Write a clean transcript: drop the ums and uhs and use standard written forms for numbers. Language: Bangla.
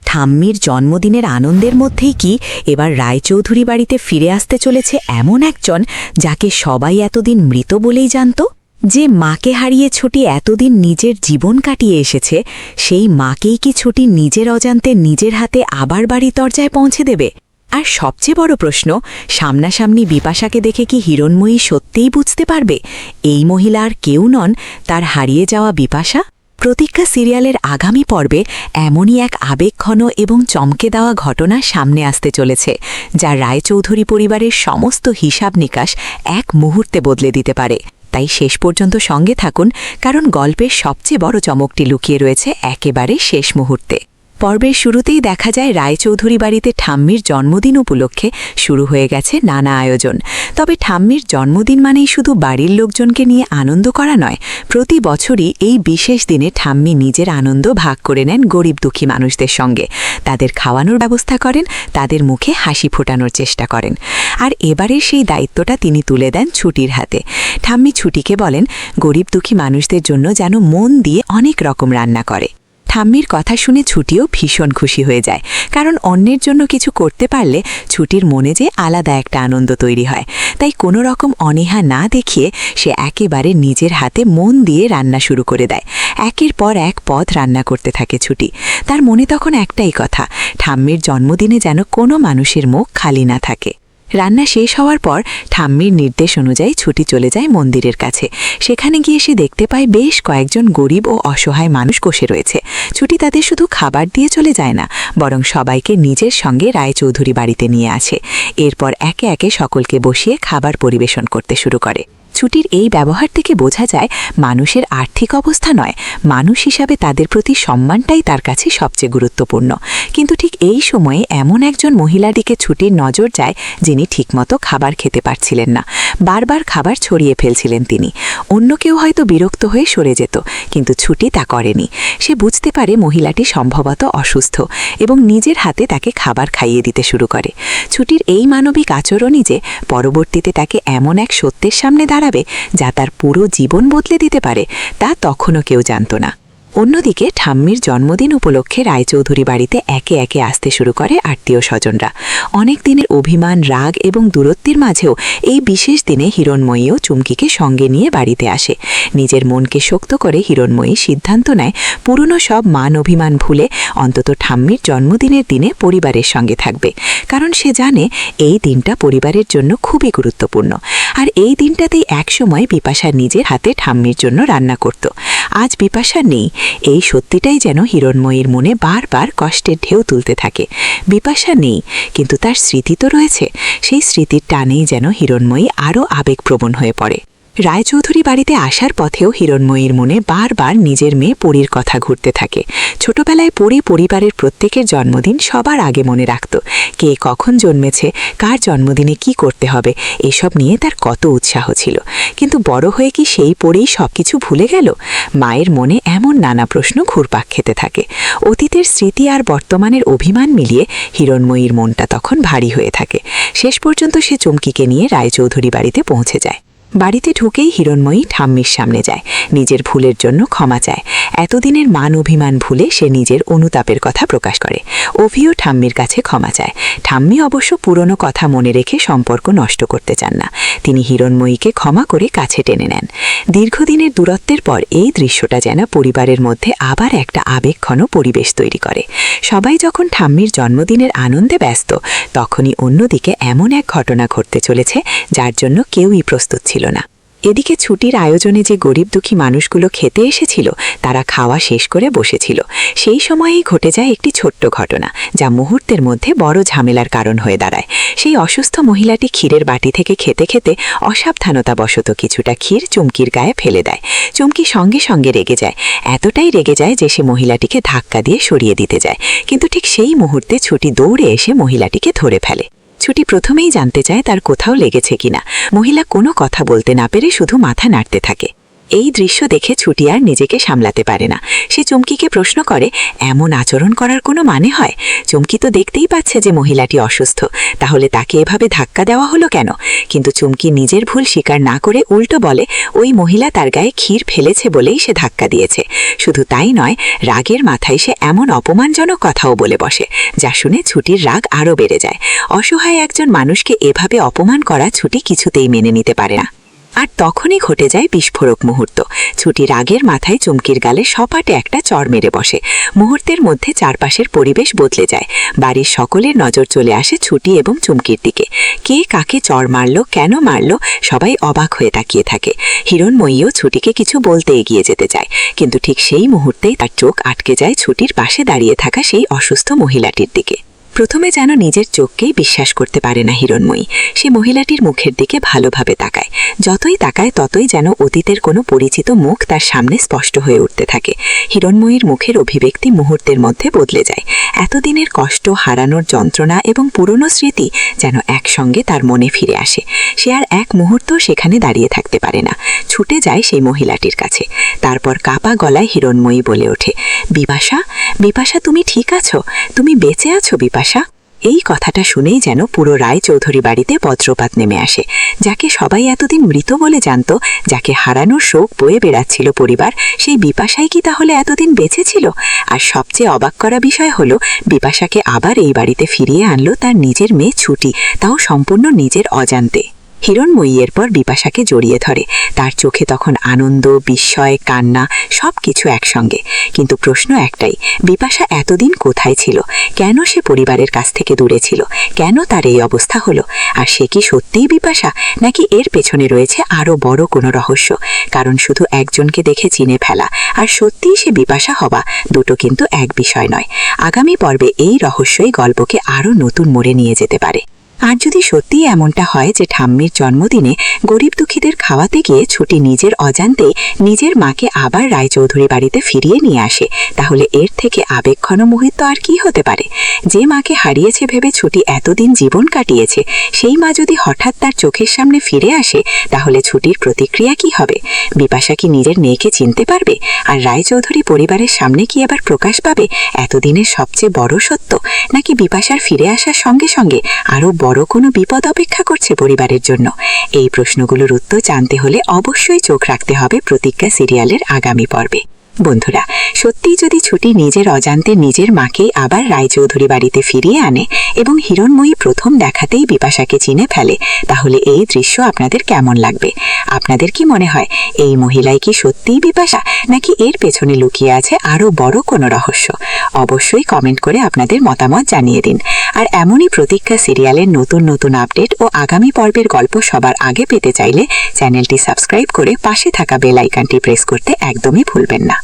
ঠাম্মির জন্মদিনের আনন্দের মধ্যেই কি এবার রায়চৌধুরী বাড়িতে ফিরে আসতে চলেছে এমন একজন যাকে সবাই এতদিন মৃত বলেই জানত। যে মাকে হারিয়ে ছুটি এতদিন নিজের জীবন কাটিয়ে এসেছে, সেই মাকেই কি ছুটি নিজের অজান্তে নিজের হাতে আবার বাড়ির দরজায় পৌঁছে দেবে? আর সবচেয়ে বড় প্রশ্ন, সামনাসামনি বিপাশাকে দেখে কি হিরণময়ী সত্যিই বুঝতে পারবে এই মহিলা আর কেউ নন তার হারিয়ে যাওয়া বিপাশা? প্রতীক্ষা সিরিয়ালের আগামী পর্বে এমনই এক আবেগঘন এবং চমকে দেওয়া ঘটনা সামনে আসতে চলেছে, যা রায়চৌধুরী পরিবারের সমস্ত হিসাব নিকাশ এক মুহূর্তে বদলে দিতে পারে। তাই শেষ পর্যন্ত সঙ্গে থাকুন, কারণ গল্পের সবচেয়ে বড় চমকটি লুকিয়ে রয়েছে একেবারে শেষ মুহূর্তে। পর্বের শুরুতেই দেখা যায় রায়চৌধুরী বাড়িতে ঠাম্মির জন্মদিন উপলক্ষে শুরু হয়ে গেছে নানা আয়োজন। তবে ঠাম্মির জন্মদিন মানেই শুধু বাড়ির লোকজনকে নিয়ে আনন্দ করা নয়, প্রতি বছরই এই বিশেষ দিনে ঠাম্মি নিজের আনন্দ ভাগ করে নেন গরিব দুঃখী মানুষদের সঙ্গে। তাদের খাওয়ানোর ব্যবস্থা করেন, তাদের মুখে হাসি ফোটানোর চেষ্টা করেন। আর এবারের সেই দায়িত্বটা তিনি তুলে দেন ছুটির হাতে। ঠাম্মি ছুটিকে বলেন গরিব দুঃখী মানুষদের জন্য যেন মন দিয়ে অনেক রকম রান্না করে। ঠাম্মির কথা শুনে ছুটিও ভীষণ খুশি হয়ে যায়, কারণ অন্যের জন্য কিছু করতে পারলে ছুটির মনে যে আলাদা একটা আনন্দ তৈরি হয়। তাই কোনো রকম অনীহা না দেখিয়ে সে একেবারে নিজের হাতে মন দিয়ে রান্না শুরু করে দেয়। একের পর এক পদ রান্না করতে থাকে ছুটি। তার মনে তখন একটাই কথা, ঠাম্মির জন্মদিনে যেন কোনো মানুষের মুখ খালি না থাকে। রান্না শেষ হওয়ার পর ঠাম্মির নির্দেশ অনুযায়ী ছুটি চলে যায় মন্দিরের কাছে। সেখানে গিয়ে সে দেখতে পায় বেশ কয়েকজন গরিব ও অসহায় মানুষ বসে রয়েছে। ছুটি তাদের শুধু খাবার দিয়ে চলে যায় না, বরং সবাইকে নিজের সঙ্গে রায়চৌধুরী বাড়িতে নিয়ে আসে। এরপর একে একে সকলকে বসিয়ে খাবার পরিবেশন করতে শুরু করে। ছুটির এই ব্যবহার থেকে বোঝা যায় মানুষের আর্থিক অবস্থা নয়, মানুষ হিসাবে তাদের প্রতি সম্মানটাই তার কাছে সবচেয়ে গুরুত্বপূর্ণ। কিন্তু ঠিক এই সময়ে এমন একজন মহিলার দিকে ছুটির নজর যায় যিনি ঠিকমতো খাবার খেতে পারছিলেন না। বারবার খাবার ছড়িয়ে ফেলছিলেন তিনি। অন্য কেউ হয়তো বিরক্ত হয়ে সরে যেত, কিন্তু ছুটি তা করেনি। সে বুঝতে পারে মহিলাটি সম্ভবত অসুস্থ এবং নিজের হাতে তাকে খাবার খাইয়ে দিতে শুরু করে। ছুটির এই মানবিক আচরণই যে পরবর্তীতে তাকে এমন এক সত্যের সামনে দাঁড়াবে যা তার পুরো জীবন বদলে দিতে পারে, তা তখনও কেউ জানত না। অন্যদিকে ঠাম্মির জন্মদিন উপলক্ষে রায়চৌধুরী বাড়িতে একে একে আসতে শুরু করে আত্মীয় স্বজনরা। অনেক দিনের অভিমান, রাগ এবং দূরত্বের মাঝেও এই বিশেষ দিনে হিরণময়ীও চুমকিকে সঙ্গে নিয়ে বাড়িতে আসে। নিজের মনকে শক্ত করে হিরণময়ী সিদ্ধান্ত নেয় পুরনো সব মান অভিমান ভুলে অন্তত ঠাম্মির জন্মদিনের দিনে পরিবারের সঙ্গে থাকবে। কারণ সে জানে এই দিনটা পরিবারের জন্য খুবই গুরুত্বপূর্ণ। আর এই দিনটাতেই একসময় বিপাশা নিজের হাতে ঠাম্মির জন্য রান্না করত। আজ বিপাশা নেই, এই সত্যিটাই যেন হিরণময়ীর মনে বারবার কষ্টের ঢেউ তুলতে থাকে। বিপাশা নেই, কিন্তু তার স্মৃতি তো রয়েছে। সেই স্মৃতির টানেই যেন হিরণময়ী আরও আবেগপ্রবণ হয়ে পড়ে। রায়চৌধুরী বাড়িতে আসার পথেও হিরণময়ীর মনে বারবার নিজের মেয়ে পরীর কথা ঘুরতে থাকে। ছোটবেলায় পরী পরিবারের প্রত্যেকের জন্মদিন সবার আগে মনে রাখত। কে কখন জন্মেছে, কার জন্মদিনে কি করতে হবে, এসব নিয়ে তার কত উৎসাহ ছিল। কিন্তু বড় হয়ে কি সেই পরীই সবকিছু ভুলে গেল? মায়ের মনে এমন নানা প্রশ্ন ঘুরপাক খেতে থাকে। অতীতের স্মৃতি আর বর্তমানের অভিমান মিলিয়ে হিরণময়ীর মনটা তখন ভারী হয়ে থাকে। শেষ পর্যন্ত সে চুমকিকে নিয়ে রায়চৌধুরী বাড়িতে পৌঁছে যায়। বাড়িতে ঢুকেই হিরণময়ী ঠাম্মির সামনে যায়, নিজের ভুলের জন্য ক্ষমা চায়। এতদিনের মান অভিমান ভুলে সে নিজের অনুতাপের কথা প্রকাশ করে। অভিও ঠাম্মির কাছে ক্ষমা চায়। ঠাম্মি অবশ্য পুরনো কথা মনে রেখে সম্পর্ক নষ্ট করতে চান না। তিনি হিরণময়ীকে ক্ষমা করে কাছে টেনে নেন। দীর্ঘদিনের দূরত্বের পর এই দৃশ্যটা যেন পরিবারের মধ্যে আবার একটা আবেগঘন পরিবেশ তৈরি করে। সবাই যখন ঠাম্মির জন্মদিনের আনন্দে ব্যস্ত, তখনই অন্যদিকে এমন এক ঘটনা ঘটতে চলেছে যার জন্য কেউই প্রস্তুত ছিল না। এদিকে ছুটির আয়োজনে যে গরিব দুঃখী মানুষগুলো খেতে এসেছিল, তারা খাওয়া শেষ করে বসেছিল। সেই সময়েই ঘটে যায় একটি ছোট্ট ঘটনা, যা মুহূর্তের মধ্যে বড় ঝামেলার কারণ হয়ে দাঁড়ায়। সেই অসুস্থ মহিলাটি ক্ষীরের বাটি থেকে খেতে খেতে অসাবধানতাবশত কিছুটা ক্ষীর চুমকির গায়ে ফেলে দেয়। চুমকি সঙ্গে সঙ্গে রেগে যায়। এতটাই রেগে যায় যে সে মহিলাটিকে ধাক্কা দিয়ে সরিয়ে দিতে যায়। কিন্তু ঠিক সেই মুহূর্তে ছুটি দৌড়ে এসে মহিলাটিকে ধরে ফেলে। ছুটি প্রথমেই জানতে চায় তার কোথাও লেগেছে কিনা। মহিলা কোনো কথা বলতে না পেরে শুধু মাথা নাড়তে থাকে। এই দৃশ্য দেখে ছুটি আর নিজেকে সামলাতে পারে না। সে চুমকিকে প্রশ্ন করে, এমন আচরণ করার কোনো মানে হয়? চুমকি তো দেখতেই পাচ্ছে যে মহিলাটি অসুস্থ, তাহলে তাকে এভাবে ধাক্কা দেওয়া হলো কেন? কিন্তু চুমকি নিজের ভুল স্বীকার না করে উল্টো বলে, ওই মহিলা তার গায়ে ক্ষীর ফেলেছে বলেই সে ধাক্কা দিয়েছে। শুধু তাই নয়, রাগের মাথায় সে এমন অপমানজনক কথাও বলে বসে, যা শুনে ছুটির রাগ আরও বেড়ে যায়। অসহায় একজন মানুষকে এভাবে অপমান করা ছুটি কিছুতেই মেনে নিতে পারে না। আর তখনই ঘটে যায় বিস্ফোরক মুহূর্ত। ছুটি রাগের মাথায় চুমকির গালে সপাটে একটা চড় মেরে বসে। মুহূর্তের মধ্যে চারপাশের পরিবেশ বদলে যায়। বাড়ির সকলের নজর চলে আসে ছুটি এবং চুমকির দিকে। কে কাকে চড় মারল, কেন মারল, সবাই অবাক হয়ে তাকিয়ে থাকে। হিরণময়ীও ছুটিকে কিছু বলতে এগিয়ে যেতে চায়, কিন্তু ঠিক সেই মুহূর্তেই তার চোখ আটকে যায় ছুটির পাশে দাঁড়িয়ে থাকা সেই অসুস্থ মহিলাটির দিকে। প্রথমে যেন নিজের চোখকেই বিশ্বাস করতে পারে না হিরণময়ী। সে মহিলাটির মুখের দিকে ভালোভাবে তাকায়। যতই তাকায় ততই যেন অতীতের কোনো পরিচিত মুখ তার সামনে স্পষ্ট হয়ে উঠতে থাকে। হিরণময়ীর মুখের অভিব্যক্তি মুহূর্তের মধ্যে বদলে যায়। এতদিনের কষ্ট, হারানোর যন্ত্রণা এবং পুরনো স্মৃতি যেন একসঙ্গে তার মনে ফিরে আসে। সে আর এক মুহূর্ত সেখানে দাঁড়িয়ে থাকতে পারে না, ছুটে যায় সেই মহিলাটির কাছে। তারপর কাপা গলায় হিরণময়ী বলে ওঠে, বিপাশা, বিপাশা, তুমি ঠিক আছো? তুমি বেঁচে আছো বিপাশা? এই কথাটা শুনেই যেন পুরো রায়চৌধুরী বাড়িতে বজ্রপাত নেমে আসে। যাকে সবাই এতদিন মৃত বলে জানত, যাকে হারানোর শোক বয়ে বেড়াচ্ছিল পরিবার, সেই বিপাশাই কি তাহলে এতদিন বেঁচে ছিল? আর সবচেয়ে অবাক করা বিষয় হলো, বিপাশাকে আবার এই বাড়িতে ফিরিয়ে আনলো তার নিজের মেয়ে ছুটি, তাও সম্পূর্ণ নিজের অজান্তে। হিরণময়ী এরপর বিপাশাকে জড়িয়ে ধরে। তার চোখে তখন আনন্দ, বিস্ময়, কান্না সবকিছু একসঙ্গে। কিন্তু প্রশ্ন একটাই, বিপাশা এতদিন কোথায় ছিল? কেন সে পরিবারের কাছ থেকে দূরে ছিল? কেন তার এই অবস্থা হলো? আর সে কি সত্যিই বিপাশা, নাকি এর পেছনে রয়েছে আরও বড় কোনো রহস্য? কারণ শুধু একজনকে দেখে চিনে ফেলা আর সত্যিই সে বিপাশা হওয়া, দুটো কিন্তু এক বিষয় নয়। আগামী পর্বে এই রহস্যই গল্পকে আরও নতুন মোড়ে নিয়ে যেতে পারে। আর যদি সত্যিই এমনটা হয় যে ঠাম্মির জন্মদিনে গরিব দুঃখীদের খাওয়াতে গিয়ে ছুটি নিজের অজান্তেই নিজের মাকে আবার রায়চৌধুরী বাড়িতে ফিরিয়ে নিয়ে আসে, তাহলে এর থেকে আবেগঘন মুহূর্ত আর কি হতে পারে? যে মাকে হারিয়েছে ভেবে ছুটি এতদিন জীবন কাটিয়েছে, সেই মা যদি হঠাৎ তার চোখের সামনে ফিরে আসে, তাহলে ছুটির প্রতিক্রিয়া কি হবে? বিপাশা কি নিজের মেয়েকে চিনতে পারবে? আর রায়চৌধুরী পরিবারের সামনে কি আবার প্রকাশ পাবে এতদিনের সবচেয়ে বড় সত্য? নাকি বিপাশার ফিরে আসার সঙ্গে সঙ্গে আরও বড় কোনো বিপদ অপেক্ষা করছে পরিবারের জন্য? এই প্রশ্নগুলোর উত্তর জানতে হলে অবশ্যই চোখ রাখতে হবে প্রতিজ্ঞা সিরিয়ালের আগামী পর্বে। বন্ধুরা, সত্যিই যদি ছুটি নিজের অজান্তে নিজের মাকেই আবার রায়চৌধুরী বাড়িতে ফিরিয়ে আনে এবং হিরণময়ী প্রথম দেখাতেই বিপাশাকে চিনে ফেলে, তাহলে এই দৃশ্য আপনাদের কেমন লাগবে? আপনাদের কি মনে হয় এই মহিলাই কি সত্যিই বিপাশা, নাকি এর পেছনে লুকিয়ে আছে আরও বড় কোনো রহস্য? অবশ্যই কমেন্ট করে আপনাদের মতামত জানিয়ে দিন। আর এমনই প্রতিজ্ঞা সিরিয়ালের নতুন নতুন আপডেট ও আগামী পর্বের গল্প সবার আগে পেতে চাইলে চ্যানেলটি সাবস্ক্রাইব করে পাশে থাকা বেল আইকনটি প্রেস করতে একদমই ভুলবেন না।